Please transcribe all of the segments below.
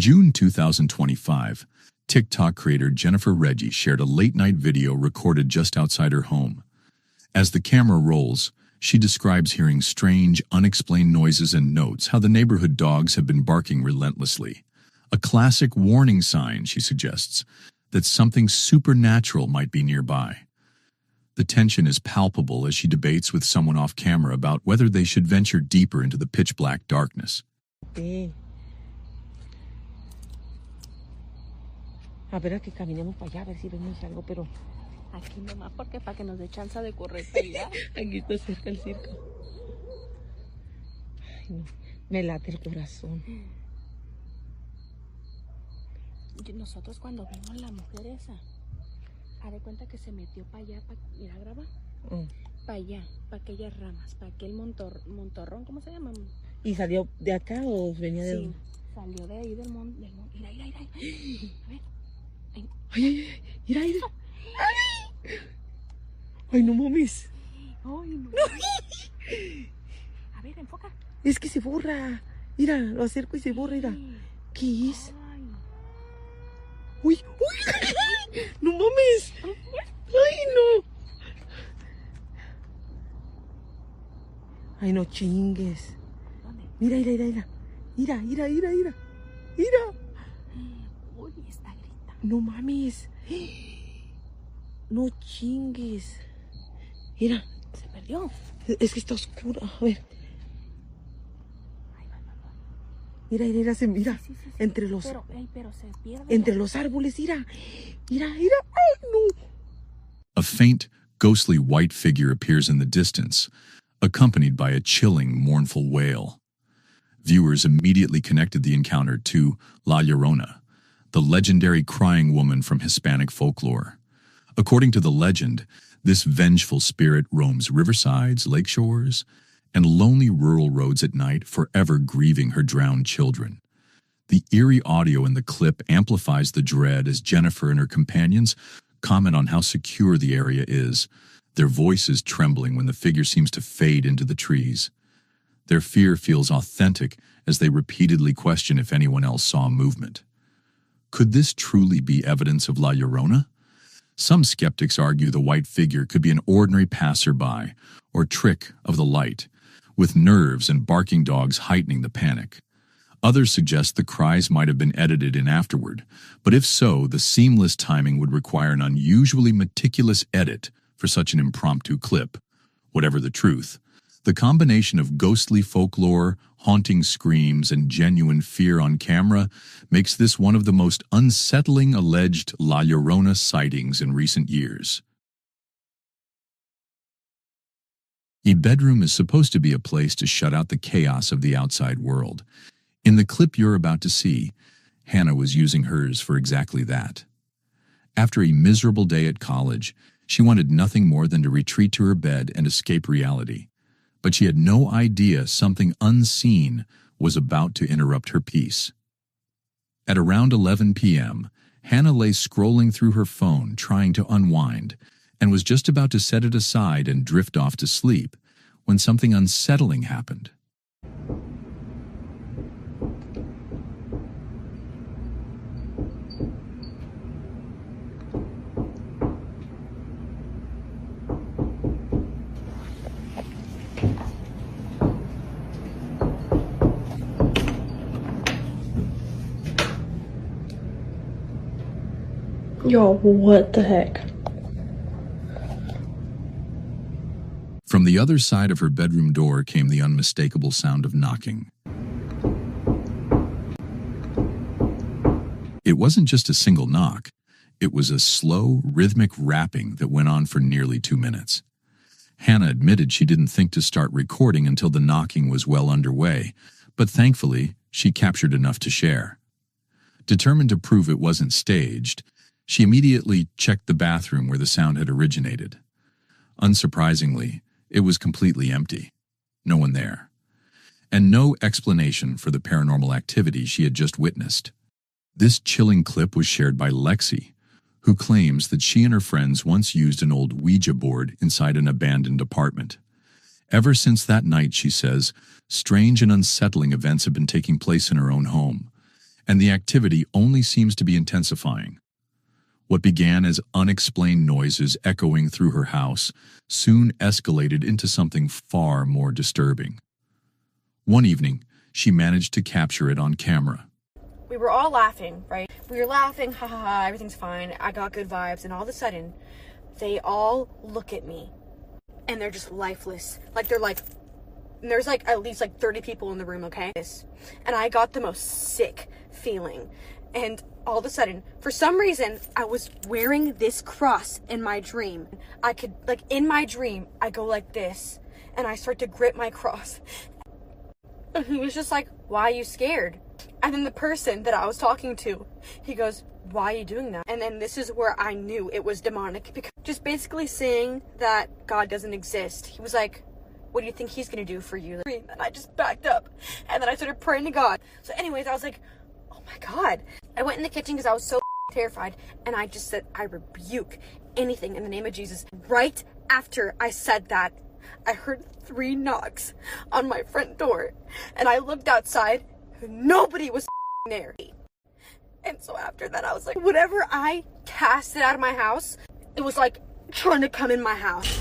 In June 2025, TikTok creator Jennifer Reggie shared a late-night video recorded just outside her home. As the camera rolls, she describes hearing strange, unexplained noises and notes how the neighborhood dogs have been barking relentlessly. A classic warning sign, she suggests, that something supernatural might be nearby. The tension is palpable as she debates with someone off camera about whether they should venture deeper into the pitch-black darkness. Sí. A ver, que caminemos para allá, a ver si vemos algo, pero aquí nomás, porque para que nos dé chance de correr para allá. Aquí está cerca el circo. Ay, no, me late el corazón. Y nosotros cuando vimos la mujer esa, haz de cuenta que se metió para allá, mira, graba, para allá, para aquellas ramas, para aquel montorrón, ¿cómo se llama? ¿Y salió de acá o venía de sí, salió de ahí del monte. Mira, a ver. Ay, mira. Ay, no mames. Ay, no. A ver, enfoca. Es que se borra. Mira, lo acerco y se borra, mira. ¿Qué es? Ay. Uy. No mames. Ay, no. Ay, no chingues. ¿Dónde? Mira. Mira. Uy, está grita. No mames. No chingues. Mira. Se perdió. Es que está oscuro. A ver. Ay, va. Mira. Sí. Entre los... Pero se pierde. Entre los árboles, mira. Ay, no. A faint, ghostly white figure appears in the distance, accompanied by a chilling, mournful wail. Viewers immediately connected the encounter to La Llorona, the legendary crying woman from Hispanic folklore. According to the legend, this vengeful spirit roams riversides, lakeshores, and lonely rural roads at night, forever grieving her drowned children. The eerie audio in the clip amplifies the dread as Jennifer and her companions comment on how secure the area is, their voices trembling when the figure seems to fade into the trees. Their fear feels authentic as they repeatedly question if anyone else saw movement. Could this truly be evidence of La Llorona? Some skeptics argue the white figure could be an ordinary passerby or trick of the light, with nerves and barking dogs heightening the panic. Others suggest the cries might have been edited in afterward, but if so, the seamless timing would require an unusually meticulous edit for such an impromptu clip. Whatever the truth, the combination of ghostly folklore, haunting screams, and genuine fear on camera makes this one of the most unsettling alleged La Llorona sightings in recent years. A bedroom is supposed to be a place to shut out the chaos of the outside world. In the clip you're about to see, Hannah was using hers for exactly that. After a miserable day at college, she wanted nothing more than to retreat to her bed and escape reality. But she had no idea something unseen was about to interrupt her peace. At around 11 p.m., Hannah lay scrolling through her phone trying to unwind and was just about to set it aside and drift off to sleep when something unsettling happened. Yo, what the heck? From the other side of her bedroom door came the unmistakable sound of knocking. It wasn't just a single knock. It was a slow, rhythmic rapping that went on for nearly 2 minutes. Hannah admitted she didn't think to start recording until the knocking was well underway, but thankfully, she captured enough to share. Determined to prove it wasn't staged, she immediately checked the bathroom where the sound had originated. Unsurprisingly, it was completely empty. No one there. And no explanation for the paranormal activity she had just witnessed. This chilling clip was shared by Lexi, who claims that she and her friends once used an old Ouija board inside an abandoned apartment. Ever since that night, she says, strange and unsettling events have been taking place in her own home, and the activity only seems to be intensifying. What began as unexplained noises echoing through her house soon escalated into something far more disturbing. One evening, she managed to capture it on camera. We were all laughing, right? We were laughing, ha ha ha, everything's fine. I got good vibes, and all of a sudden, they all look at me, and they're just lifeless. There's at least 30 people in the room, okay? And I got the most sick feeling. And all of a sudden, for some reason, I was wearing this cross in my dream. I could, in my dream, I go like this, and I start to grip my cross. And he was just like, why are you scared? And then the person that I was talking to, he goes, why are you doing that? And then this is where I knew it was demonic, because just basically saying that God doesn't exist. He was like, what do you think he's gonna do for you? And I just backed up, and then I started praying to God. So anyways, I was like, oh my God. I went in the kitchen because I was so terrified, and I just said, I rebuke anything in the name of Jesus. Right after I said that, I heard 3 knocks on my front door, and I looked outside, and nobody was there. And so after that, I was like, whatever I casted out of my house, it was like trying to come in my house.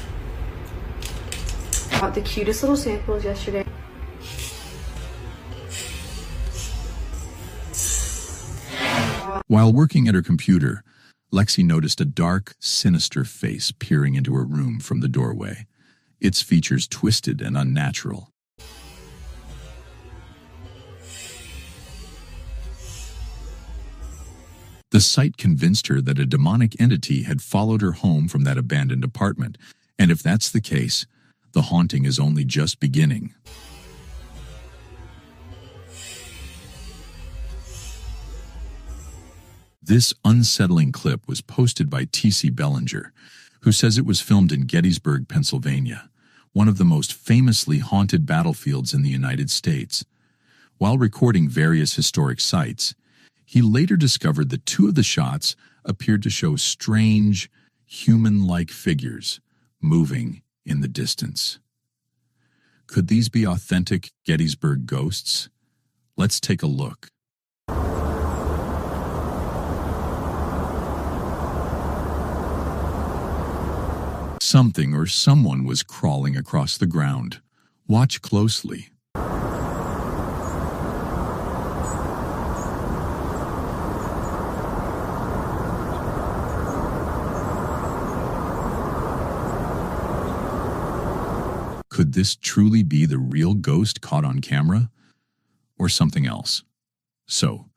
Got the cutest little samples yesterday. While working at her computer, Lexi noticed a dark, sinister face peering into her room from the doorway, its features twisted and unnatural. The sight convinced her that a demonic entity had followed her home from that abandoned apartment, and if that's the case, the haunting is only just beginning. This unsettling clip was posted by T.C. Bellinger, who says it was filmed in Gettysburg, Pennsylvania, one of the most famously haunted battlefields in the United States. While recording various historic sites, he later discovered that 2 of the shots appeared to show strange, human-like figures moving in the distance. Could these be authentic Gettysburg ghosts? Let's take a look. Something or someone was crawling across the ground. Watch closely. Could this truly be the real ghost caught on camera? Or something else? So,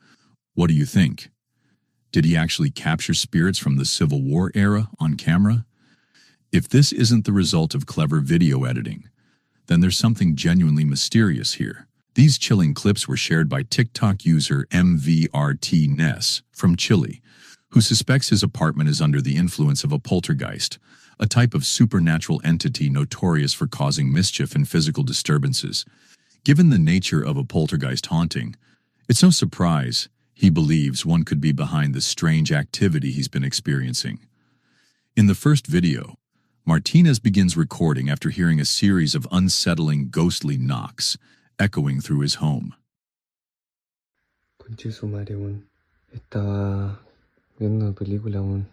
what do you think? Did he actually capture spirits from the Civil War era on camera? If this isn't the result of clever video editing, then there's something genuinely mysterious here. These chilling clips were shared by TikTok user MVRT from Chile, who suspects his apartment is under the influence of a poltergeist, a type of supernatural entity notorious for causing mischief and physical disturbances. Given the nature of a poltergeist haunting, it's no surprise he believes one could be behind the strange activity he's been experiencing. In the first video, Martinez begins recording after hearing a series of unsettling, ghostly knocks echoing through his home. Conche su madre, weón. Estaba viendo una película, weón,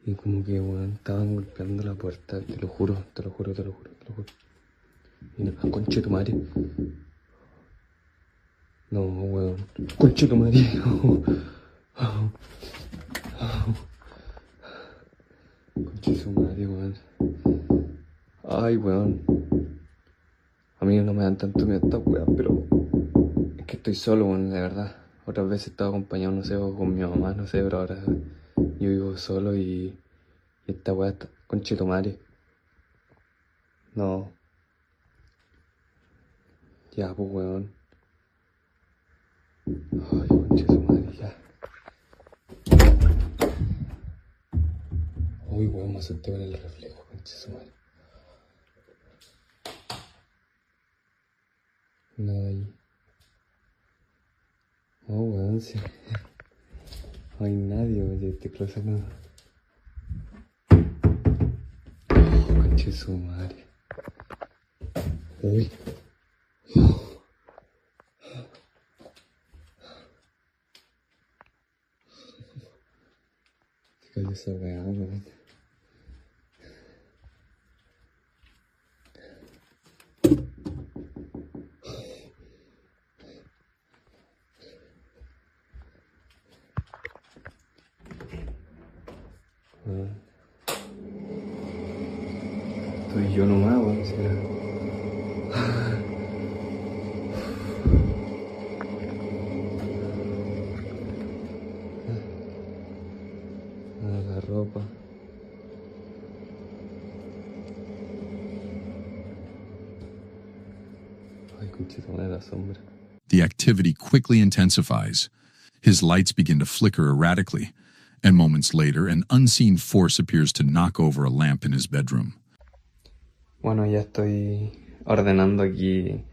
y como que, weón, estaban golpeando la puerta, te lo juro, te lo juro, te lo juro, te lo juro. Y no, conche tu madre. No, weón. Conche tu madre. Conche su madre, weón. Ay, weón. A mí no me dan tanto miedo estas weas, pero es que estoy solo, weón, de verdad. Otras veces he estado acompañado, no sé, o con mi mamá, no sé, pero ahora yo vivo solo y esta wea está conche tu madre. No. Ya, pues, weón. Ay, conche su madre, ya. Uy, weón, me asusté con el reflejo, conche su madre. Nada ahí. Oh, weón, sí. No hay nadie, weón, de este closet no. Oh, conche su madre. Uy. Oye, esa weá, weón. Estoy yo nomás, weón, será. La ropa. Ay, conchito, de la sombra. The activity quickly intensifies. His lights begin to flicker erratically, and moments later, an unseen force appears to knock over a lamp in his bedroom. Bueno, ya estoy ordenando aquí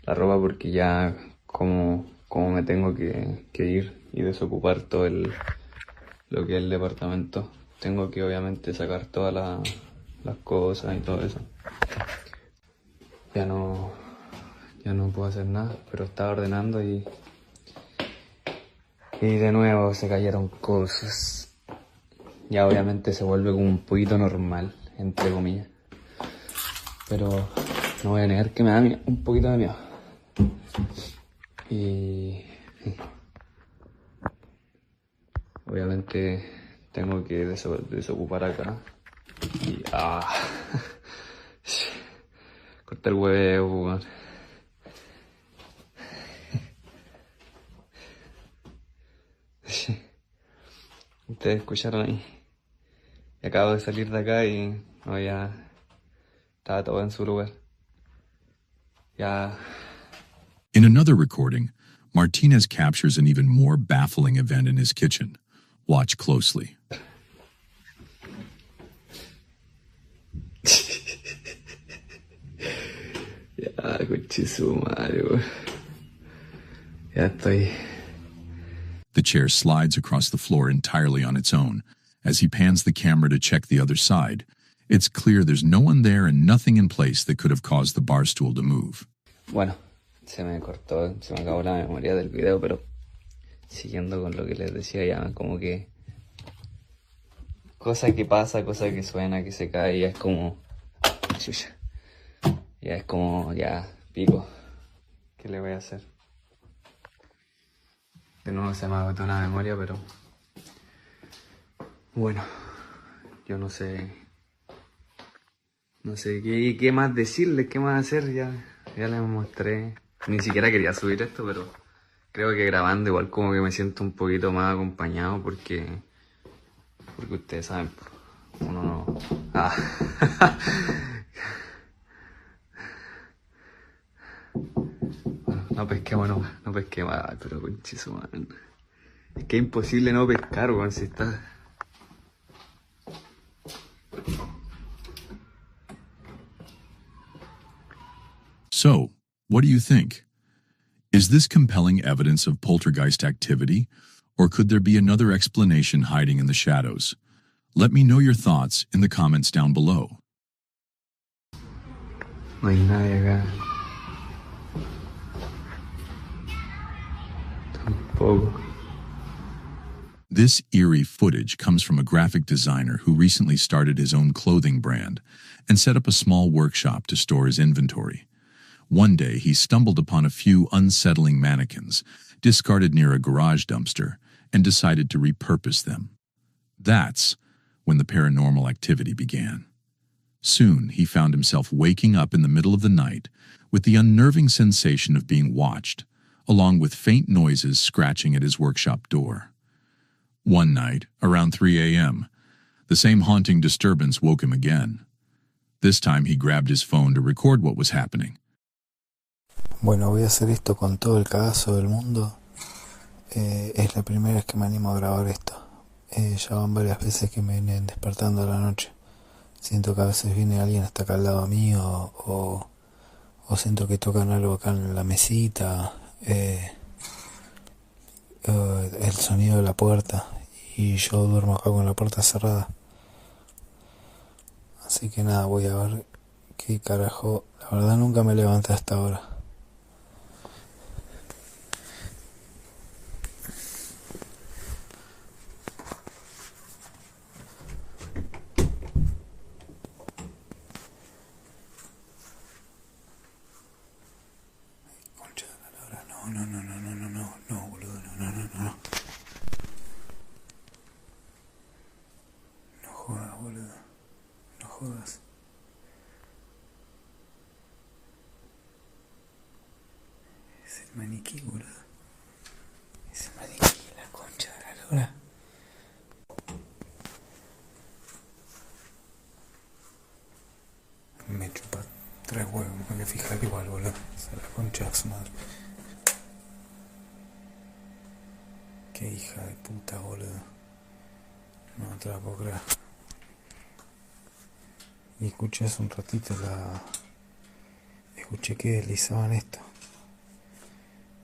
la ropa porque ya como me tengo que ir y desocupar todo lo que es el departamento. Tengo que obviamente sacar todas las cosas y todo eso. Ya no puedo hacer nada, pero estaba ordenando y de nuevo se cayeron cosas. Ya obviamente se vuelve como un poquito normal, entre comillas. Pero no voy a negar que me da un poquito de miedo. Y obviamente tengo que desocupar acá. Y cortar el huevo, weón. Ustedes escucharon ahí. Y acabo de salir de acá y no, ya estaba todo en su lugar. Ya. In another recording, Martinez captures an even more baffling event in his kitchen. Watch closely. Ya, conchesumadre, weón. Ya estoy. The chair slides across the floor entirely on its own. As he pans the camera to check the other side, it's clear there's no one there and nothing in place that could have caused the bar stool to move. Bueno, se me acabó la memoria del video, pero siguiendo con lo que les decía ya, como que cosa que pasa, cosa que suena, que se cae, ya es como chucha. Ya es como, ya, pico. ¿Qué le voy a hacer? De nuevo se me agotó la memoria, pero bueno, yo no sé qué más decirles, qué más hacer, ya les mostré. Ni siquiera quería subir esto, pero creo que grabando igual como que me siento un poquito más acompañado porque ustedes saben, uno no... Bueno, no pesqué más, pero conchizo, man. Es que es imposible no pescar, weón, si está... So, what do you think? Is this compelling evidence of poltergeist activity, or could there be another explanation hiding in the shadows? Let me know your thoughts in the comments down below. No hay nadie acá. Tampoco. This eerie footage comes from a graphic designer who recently started his own clothing brand and set up a small workshop to store his inventory. One day, he stumbled upon a few unsettling mannequins discarded near a garage dumpster and decided to repurpose them. That's when the paranormal activity began. Soon, he found himself waking up in the middle of the night with the unnerving sensation of being watched, along with faint noises scratching at his workshop door. One night, around 3 a.m., the same haunting disturbance woke him again. This time, he grabbed his phone to record what was happening. Bueno, voy a hacer esto con todo el cagazo del mundo. Es la primera vez que me animo a grabar esto. Ya van varias veces que me vienen despertando a la noche. Siento que a veces viene alguien hasta acá al lado mío o siento que tocan algo acá en la mesita. El sonido de la puerta y yo duermo acá con la puerta cerrada. Así que nada, voy a ver qué carajo. La verdad nunca me levanté hasta ahora. jodas. Es el maniquí, boludo. Es el maniquí, la concha de la lora. Me chupa 3 huevos, me voy a fijar igual, boludo. O sea, la concha de su madre. Qué hija de puta, boludo. No te la puedo creer. Y escuché hace un ratito escuché que deslizaban esto.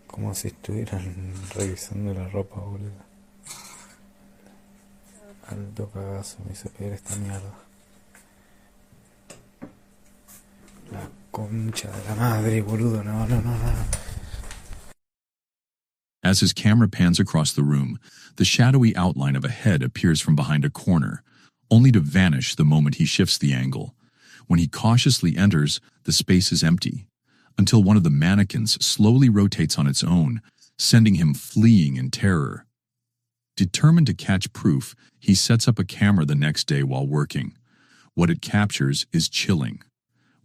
Como si estuvieran revisando la ropa, boludo. Alto cagazo me hizo pegar esta mierda. La concha de la madre, boludo. No. As his camera pans across the room, the shadowy outline of a head appears from behind a corner, only to vanish the moment he shifts the angle. When he cautiously enters, the space is empty, until one of the mannequins slowly rotates on its own, sending him fleeing in terror. Determined to catch proof, he sets up a camera the next day while working. What it captures is chilling.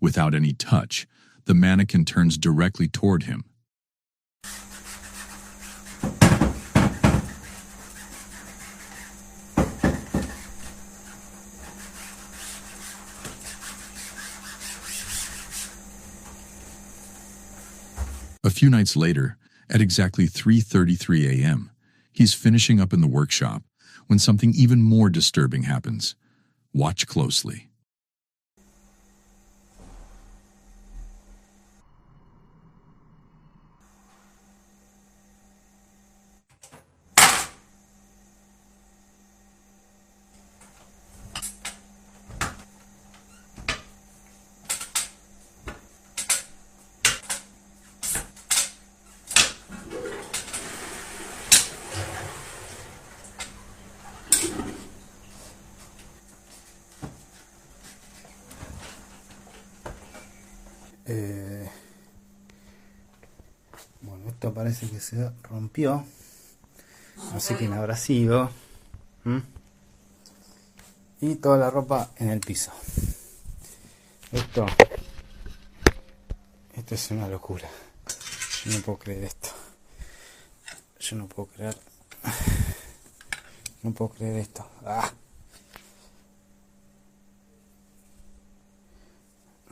Without any touch, the mannequin turns directly toward him. A few nights later, at exactly 3:33 a.m., he's finishing up in the workshop when something even more disturbing happens. Watch closely. Bueno, esto parece que se rompió. No sé quién habrá sido. Y toda la ropa en el piso. Esto es una locura. Yo no puedo creer esto. Yo no puedo creer. No puedo creer esto.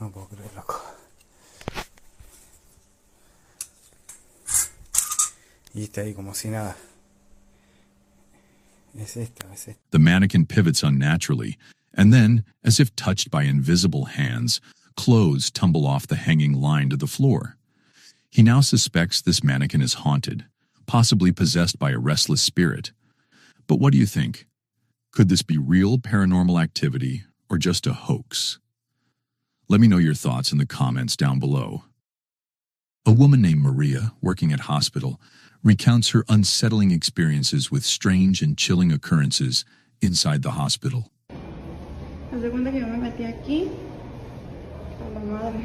No puedo creer, loco. Y está ahí como si nada. Es esto. The mannequin pivots unnaturally, and then, as if touched by invisible hands, clothes tumble off the hanging line to the floor. He now suspects this mannequin is haunted, possibly possessed by a restless spirit. But what do you think? Could this be real paranormal activity or just a hoax? Let me know your thoughts in the comments down below. A woman named Maria, working at hospital, recounts her unsettling experiences with strange and chilling occurrences inside the hospital. Haz de cuenta que yo me metí aquí, a la madre,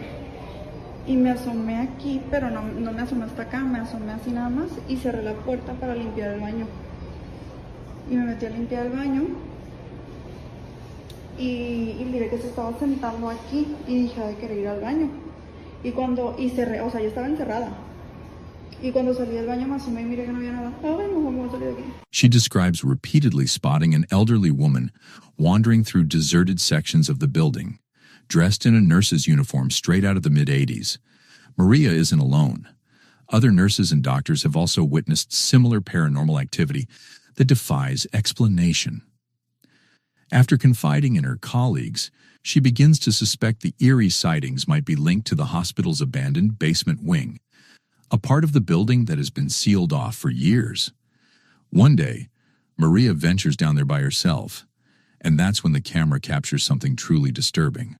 y me asomé aquí, pero no me asomé hasta acá, me asomé así nada más y cerré la puerta para limpiar el baño. Y me metí a limpiar el baño y miré que se estaba sentando aquí y dije de querer ir al baño. Y cerré, o sea, yo estaba encerrada. Y cuando salí del baño me asomé y miré que no había nada. Ay, no, me voy a salir de aquí. She describes repeatedly spotting an elderly woman wandering through deserted sections of the building, dressed in a nurse's uniform straight out of the mid-'80s. Maria isn't alone. Other nurses and doctors have also witnessed similar paranormal activity that defies explanation. After confiding in her colleagues, she begins to suspect the eerie sightings might be linked to the hospital's abandoned basement wing, a part of the building that has been sealed off for years. One day, Maria ventures down there by herself, and that's when the camera captures something truly disturbing.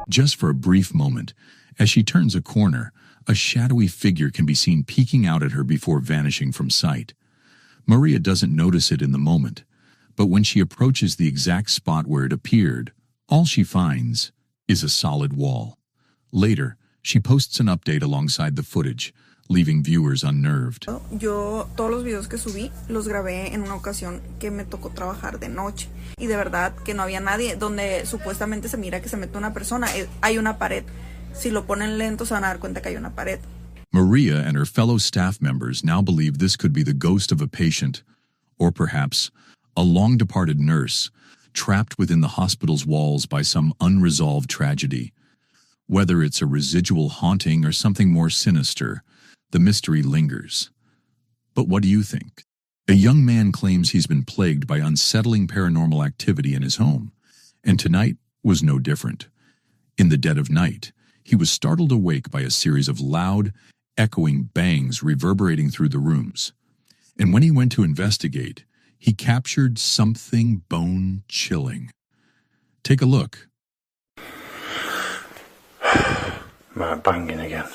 Just for a brief moment, as she turns a corner, a shadowy figure can be seen peeking out at her before vanishing from sight. Maria doesn't notice it in the moment, but when she approaches the exact spot where it appeared, all she finds is a solid wall. Later, she posts an update alongside the footage, leaving viewers unnerved. Yo todos los videos que subí los grabé en una ocasión que me tocó trabajar de noche y de verdad que no había nadie, donde supuestamente se mira que se mete una persona, hay una pared. Si lo ponen lento se van a dar cuenta que hay una pared. Maria and her fellow staff members now believe this could be the ghost of a patient, or perhaps a long-departed nurse, trapped within the hospital's walls by some unresolved tragedy. Whether it's a residual haunting or something more sinister, the mystery lingers. But what do you think? A young man claims he's been plagued by unsettling paranormal activity in his home, and tonight was no different. In the dead of night, he was startled awake by a series of loud, echoing bangs reverberating through the rooms. And when he went to investigate, he captured something bone-chilling. Take a look. My banging again.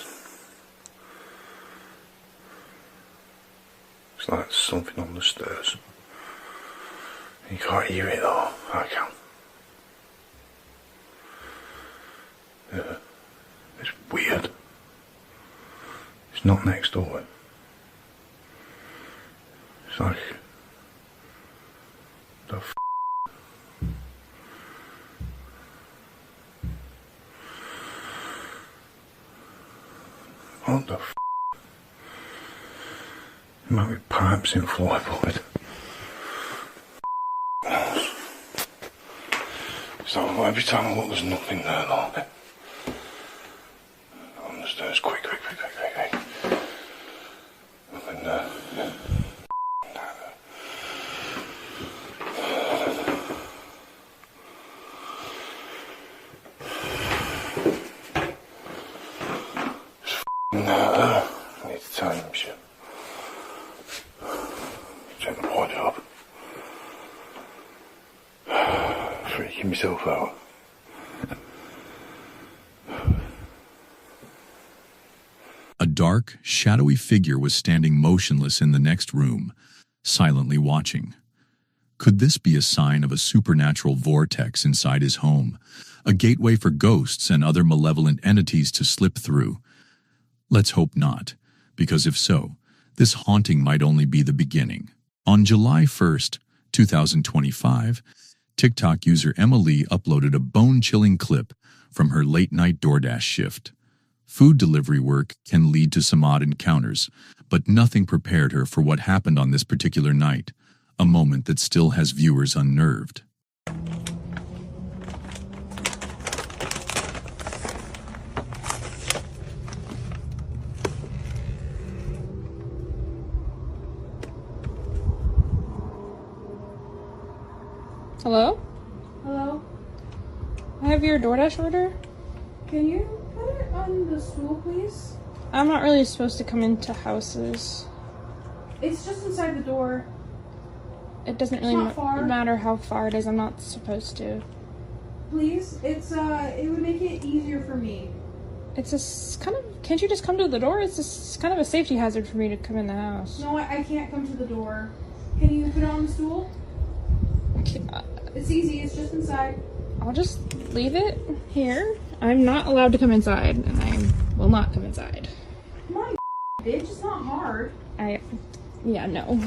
It's like something on the stairs. You can't hear it though. I can. Yeah. It's weird. It's not next door. It's like the f. What the f? There might be pipes in floorboard. So every time I look, there's nothing there, though. On the stairs, quick. Nothing there. No, I need to tell him shit. Take the body up. Freaking myself out. A dark, shadowy figure was standing motionless in the next room, silently watching. Could this be a sign of a supernatural vortex inside his home, a gateway for ghosts and other malevolent entities to slip through? Let's hope not, because if so, this haunting might only be the beginning. On July 1st, 2025, TikTok user Emma Lee uploaded a bone-chilling clip from her late-night DoorDash shift. Food delivery work can lead to some odd encounters, but nothing prepared her for what happened on this particular night, a moment that still has viewers unnerved. Hello? Hello? I have your DoorDash order. Can you put it on the stool, please? I'm not really supposed to come into houses. It's just inside the door. It doesn't It's really not far. matter how far it is. I'm not supposed to. Please? It would make it easier for me. It's just kind of... Can't you just come to the door? It's just kind of a safety hazard for me to come in the house. No, I can't come to the door. Can you put it on the stool? It's easy, it's just inside. I'll just leave it here. I'm not allowed to come inside, and I will not come inside. Come on, bitch, it's not hard. Yeah, no.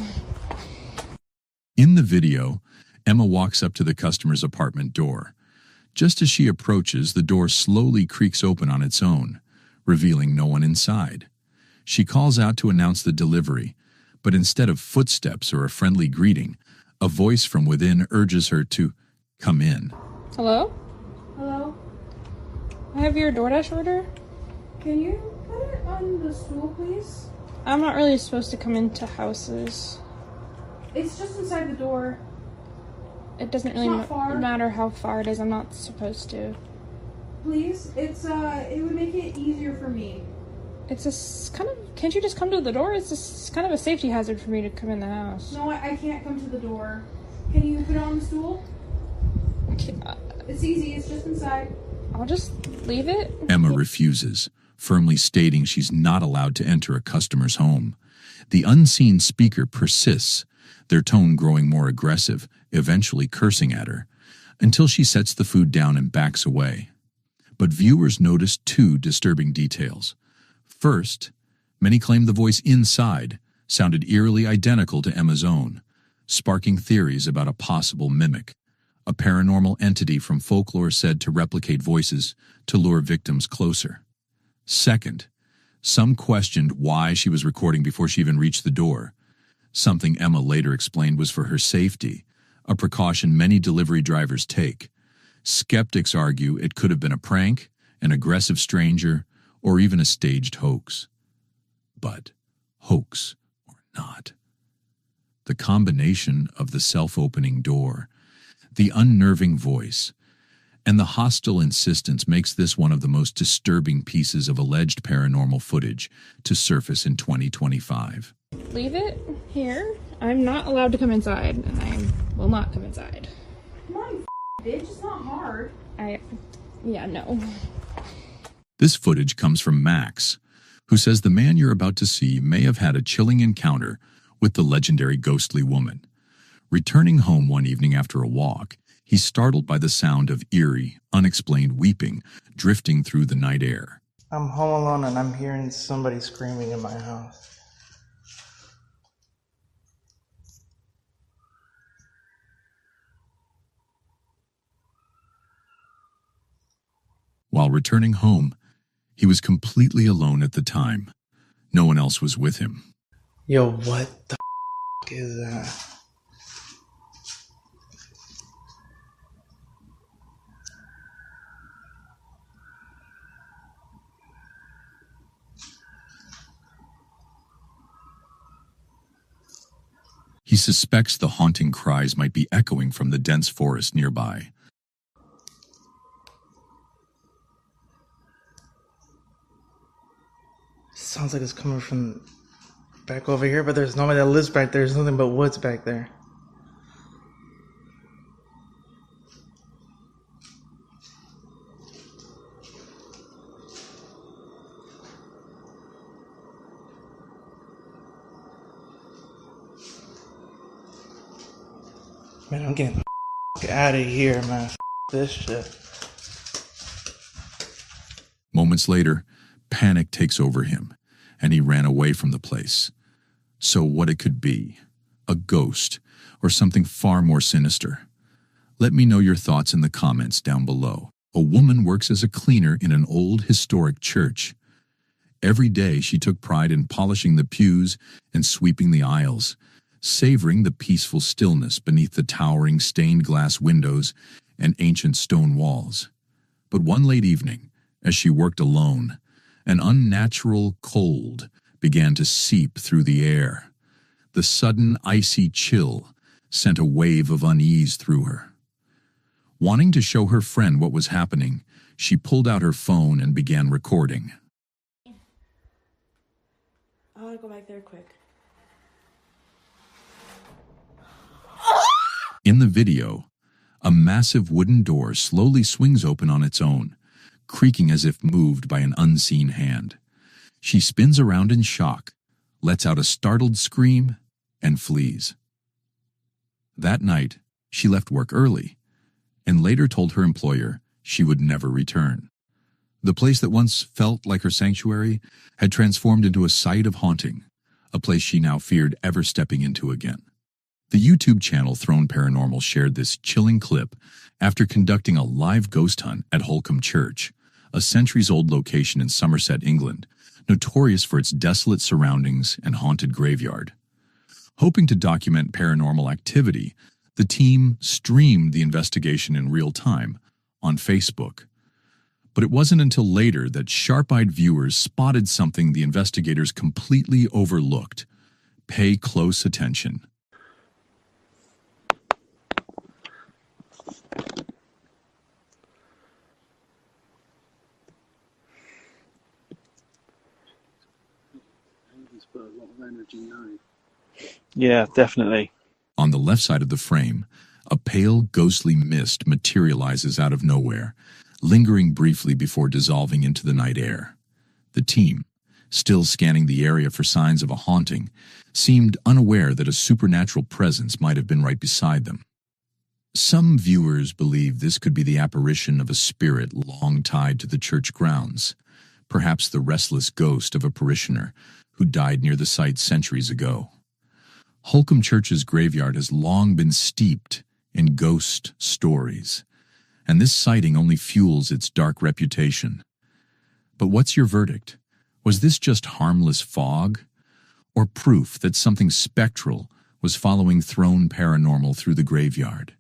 In the video, Emma walks up to the customer's apartment door. Just as she approaches, the door slowly creaks open on its own, revealing no one inside. She calls out to announce the delivery, but instead of footsteps or a friendly greeting, a voice from within urges her to come in. Hello? Hello? I have your DoorDash order. Can you put it on the stool, please? I'm not really supposed to come into houses. It's just inside the door. It doesn't It's really not far. matter how far it is. I'm not supposed to. Please? It would make it easier for me. It's just kind of... Can't you just come to the door? It's just kind of a safety hazard for me to come in the house. No, I can't come to the door. Can you put it on the stool? It's easy, it's just inside. I'll just leave it. Emma refuses, firmly stating she's not allowed to enter a customer's home. The unseen speaker persists, their tone growing more aggressive, eventually cursing at her, until she sets the food down and backs away. But viewers noticed two disturbing details. First, many claimed the voice inside sounded eerily identical to Emma's own, sparking theories about a possible mimic, a paranormal entity from folklore said to replicate voices to lure victims closer. Second, some questioned why she was recording before she even reached the door, something Emma later explained was for her safety, a precaution many delivery drivers take. Skeptics argue it could have been a prank, an aggressive stranger, or even a staged hoax. But hoax or not, the combination of the self-opening door, the unnerving voice, and the hostile insistence makes this one of the most disturbing pieces of alleged paranormal footage to surface in 2025. Leave it here. I'm not allowed to come inside, and I will not come inside. Come on, bitch. It's not hard. Yeah, no. This footage comes from Max, who says the man you're about to see may have had a chilling encounter with the legendary ghostly woman. Returning home one evening after a walk, he's startled by the sound of eerie, unexplained weeping drifting through the night air. I'm home alone and I'm hearing somebody screaming in my house. While returning home, he was completely alone at the time. No one else was with him. Yo, what the is that? He suspects the haunting cries might be echoing from the dense forest nearby. Sounds like it's coming from back over here, but there's nobody that lives back there. There's nothing but woods back there. Man, I'm getting the out of here, man. This shit. Moments later, panic takes over him, and he ran away from the place. So what it could be, a ghost, or something far more sinister? Let me know your thoughts in the comments down below. A woman works as a cleaner in an old historic church. Every day she took pride in polishing the pews and sweeping the aisles, savoring the peaceful stillness beneath the towering stained glass windows and ancient stone walls. But one late evening, as she worked alone, an unnatural cold began to seep through the air. The sudden icy chill sent a wave of unease through her. Wanting to show her friend what was happening, she pulled out her phone and began recording. I want to go back there quick. In the video, a massive wooden door slowly swings open on its own, creaking as if moved by an unseen hand. She spins around in shock, lets out a startled scream, and flees. That night, she left work early, and later told her employer she would never return. The place that once felt like her sanctuary had transformed into a site of haunting, a place she now feared ever stepping into again. The YouTube channel Throne Paranormal shared this chilling clip after conducting a live ghost hunt at Holcombe Church, a centuries-old location in Somerset, England, notorious for its desolate surroundings and haunted graveyard. Hoping to document paranormal activity, the team streamed the investigation in real time on Facebook. But it wasn't until later that sharp-eyed viewers spotted something the investigators completely overlooked. Pay close attention. Yeah, definitely. On the left side of the frame, a pale, ghostly mist materializes out of nowhere, lingering briefly before dissolving into the night air. The team, still scanning the area for signs of a haunting, seemed unaware that a supernatural presence might have been right beside them. Some viewers believe this could be the apparition of a spirit long tied to the church grounds, perhaps the restless ghost of a parishioner who died near the site centuries ago. Holcomb Church's graveyard has long been steeped in ghost stories, and this sighting only fuels its dark reputation. But what's your verdict? Was this just harmless fog, or proof that something spectral was following Throne Paranormal through the graveyard?